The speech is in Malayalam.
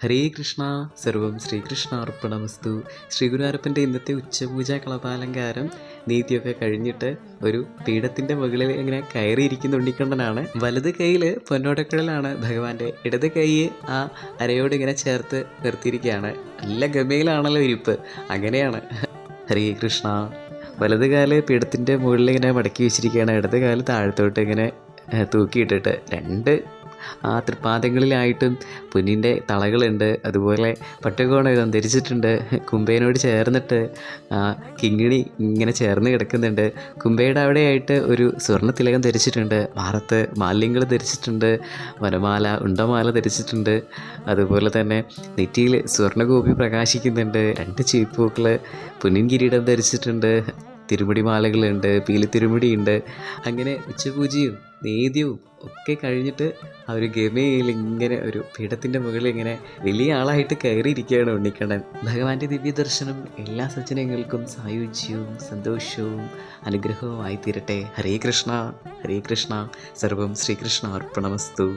ഹരേ കൃഷ്ണ. സർവം ശ്രീകൃഷ്ണ അർപ്പണമസ്തു. ശ്രീ ഗുരുവായൂരപ്പൻ്റെ ഇന്നത്തെ ഉച്ചപൂജ കളഭാലങ്കാരം നീതിയൊക്കെ കഴിഞ്ഞിട്ട് ഒരു പീഠത്തിൻ്റെ മുകളിൽ ഇങ്ങനെ കയറിയിരിക്കുന്ന ഉണ്ണിക്കണ്ണനാണ്. വലത് കൈയിൽ പൊന്നോടക്കുഴലാണ് ഭഗവാന്റെ, ഇടത് കൈ ആ അരയോട് ഇങ്ങനെ ചേർത്ത് നിർത്തിയിരിക്കുകയാണ്. നല്ല ഗമയിലാണല്ലോ ഇരിപ്പ്. അങ്ങനെയാണ്. ഹരേ കൃഷ്ണ. വലത് കാല് പീഠത്തിൻ്റെ മുകളിൽ ഇങ്ങനെ മടക്കി വെച്ചിരിക്കുകയാണ്, ഇടത് കാല് താഴത്തോട്ട് ഇങ്ങനെ തൂക്കിയിട്ടിട്ട്. രണ്ട് ആ തൃപ്പാദങ്ങളിലായിട്ടും പൊന്നിൻ്റെ തളകളുണ്ട്. അതുപോലെ പട്ടുകോണം ധരിച്ചിട്ടുണ്ട്. കുംഭേനോട് ചേർന്നിട്ട് കിങ്ങിണി ഇങ്ങനെ ചേർന്ന് കിടക്കുന്നുണ്ട്. കുംഭയുടെ അവിടെയായിട്ട് ഒരു സ്വർണ്ണ തിലകം ധരിച്ചിട്ടുണ്ട്. മാറത്ത് മാലിന്യങ്ങൾ ധരിച്ചിട്ടുണ്ട്. വനമാല ഉണ്ടമാല ധരിച്ചിട്ടുണ്ട്. അതുപോലെ തന്നെ നെറ്റിയിൽ സ്വർണ്ണഗോപി പ്രകാശിക്കുന്നുണ്ട്. രണ്ട് ചീപ്പൂക്കൾ പൊന്നിൻ കിരീടം ധരിച്ചിട്ടുണ്ട്. തിരുമുടി മാലകളുണ്ട്, പീലി തിരുമുടിയുണ്ട്. അങ്ങനെ ഉച്ചപൂജയും നേദ്യവും ഒക്കെ കഴിഞ്ഞിട്ട് ആ ഒരു ഗമയിൽ ഇങ്ങനെ ഒരു പീഠത്തിൻ്റെ മുകളിൽ ഇങ്ങനെ വലിയ ആളായിട്ട് കയറിയിരിക്കുകയാണ് ഉണ്ണിക്കണ്ണൻ. ഭഗവാന്റെ ദിവ്യദർശനം എല്ലാ സജ്ജനങ്ങൾക്കും സായുജ്യവും സന്തോഷവും അനുഗ്രഹവുമായി തീരട്ടെ. ഹരേ കൃഷ്ണ. ഹരേ കൃഷ്ണ. സർവം ശ്രീകൃഷ്ണ അർപ്പണമസ്തു.